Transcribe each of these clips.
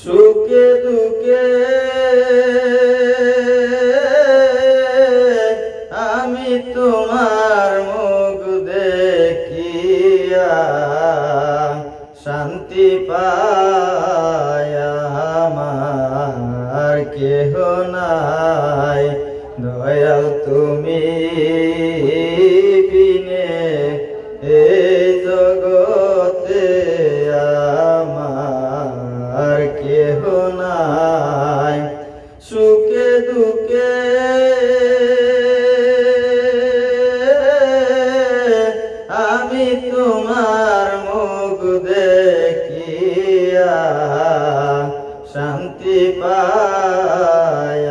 সুখে দুঃখে আমি তোমার মুখ দেখিয়া শান্তি পাই, আমার কেহ নাই দয়াল তুমি বিনে এই জগতে আমার কেহ নাই। সুখে দুঃখে আমি তোমার মুখ দেখিয়া শান্তি পাই,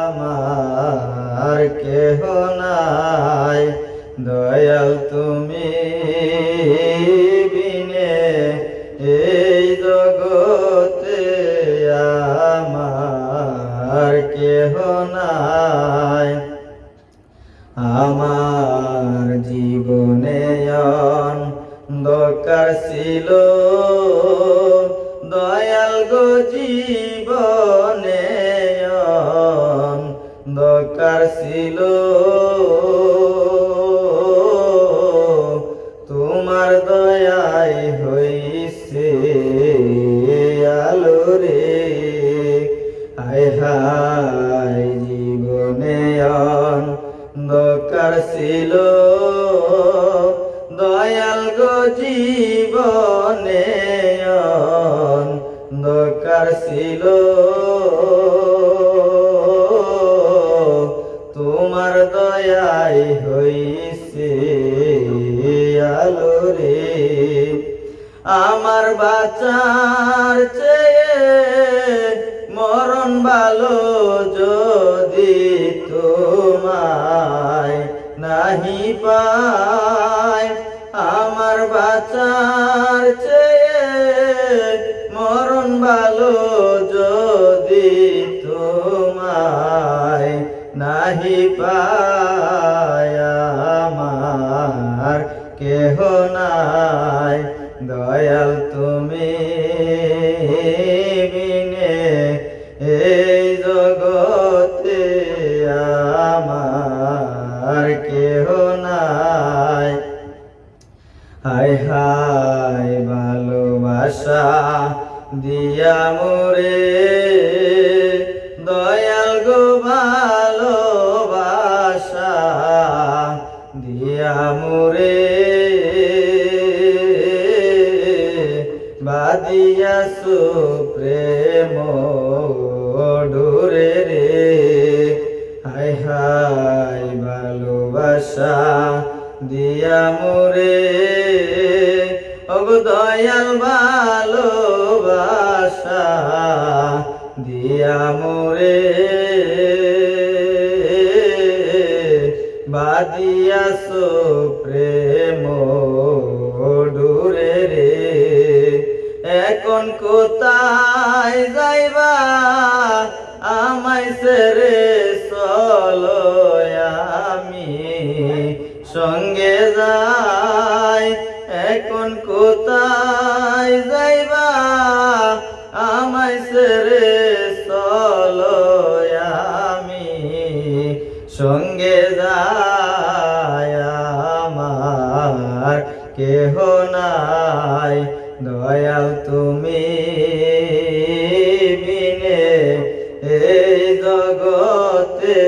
আমার কেহ নাই দয়াল তুমি বিনে এই জগতে আমার কেহ নাই। আমার জীবনে অন্ধকার ছিল দয়াল গো, জীবনে অন্ধকার ছিল তোমার দয়ায় হইছে আলো রে। হায় হায় জীবনে অন্ধকার ছিল দয়াল গো, জীবনে অন্ধকার ছিল তোমার দয়ায় হইছে আলো রে। আমার বাঁচার চেয়ে মরণ ভালো, যদি তোমায় নাহি পাই। আমার বাঁচার চেয়ে মরণ ভালো, যদি তোমায় নাহি পাই, আমার কেহ নাই দয়াল তুমি বিনে এই জগতে আমার কেহ নাই। হায় হায় ভালোবাসা দিয়া মোরে দয়াল গো, ভালোবাসা দিয়া মোরে বাদিয়াছো প্রেম ডোরে রে। হায় হায় ভালোবাসা দিয়া মোরে ওগো দয়াল, ভালোবাসা দিয়া মোরে বাদিয়াছো প্রেম ডোরে রে। এখন কোথায় যাইবা আমায় ছেড়ে, চলো আমি সঙ্গে যাই। এখন কোথায় যাইবা আমায় ছেড়ে, চলো আমি সঙ্গে যাই, আমার কেহ নাই দয়াল তুমি বিনে এই জগতে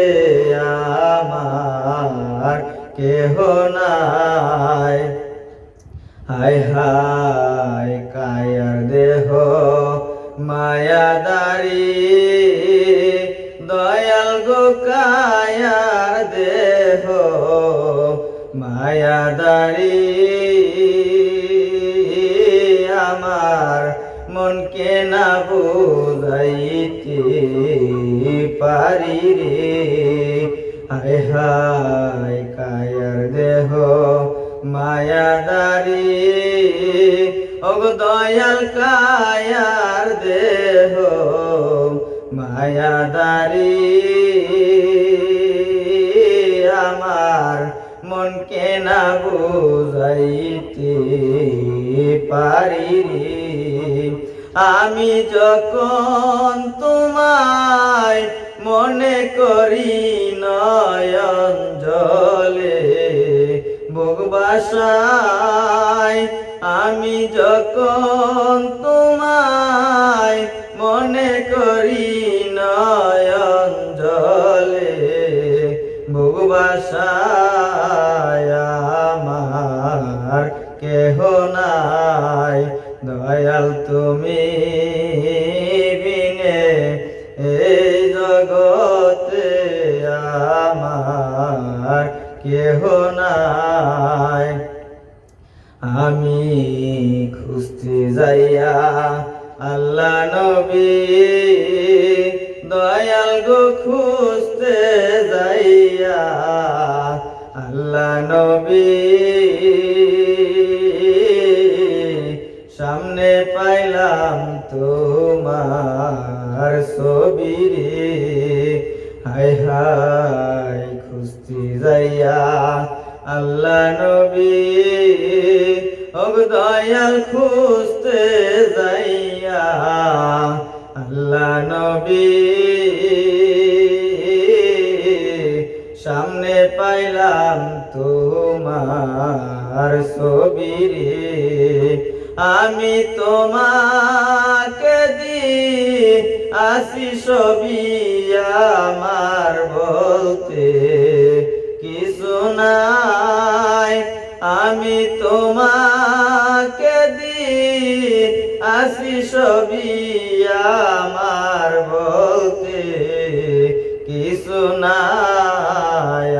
আমার কেহ নাই। হায় হায় কায়ার দেহ মায়াদারি দয়াল গো, কায়ার দেহ মায়াদারি আমার মনকে না বুঝাইতে পারি রে। হায় হায় কায়ার দেহ মায়াদারি ওগো দয়াল, কায়ার দেহ মায়াদারি আমার মনকে না বুঝাইতে পারি রে। আমি যখন তোমায় মনে করি নয়ন জলে বুক বাসায়, আমি যখন তোমায় মনে করি নয়ন জলে বুক বাসায়, আমার কেহ নাই দয়াল তুমি বিনে এই জগতে আমার কেহ নাই। আমি খুঁজতে যাইয়া আল্লাহ নবী দয়াল গো খুঁজতে যাইয়া আল্লাহ নবী সামনে পাইলাম তোমার ছবি রে, হায় হায় খুঁজতে যাইয়া আল্লাহ নবী ওগো দয়াল খুঁজতে যাইয়া আল্লাহ নবী সামনে পাইলাম তোমার ছবি রে, আমি তোমাকে দি আসি ছবি আমার বলতে কিছু নাই, আমি তোমাকে দি আসি ছবি আমার বলতে কিছু নাই,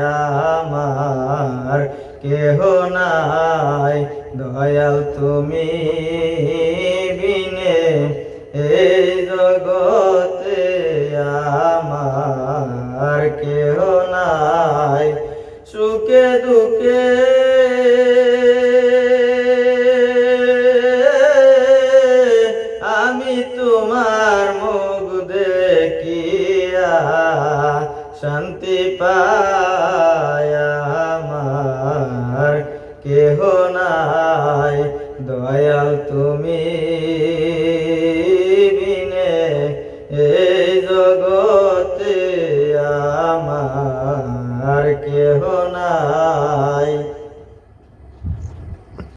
আমার কেহ নাই দয়াল তুমি বিনে এই জগতে আমার কেহ নাই। সুখে দুঃখে আমি তোমার মুখ দেখিয়া শান্তি পাই, আমার কেহ নাই দয়াল তুমি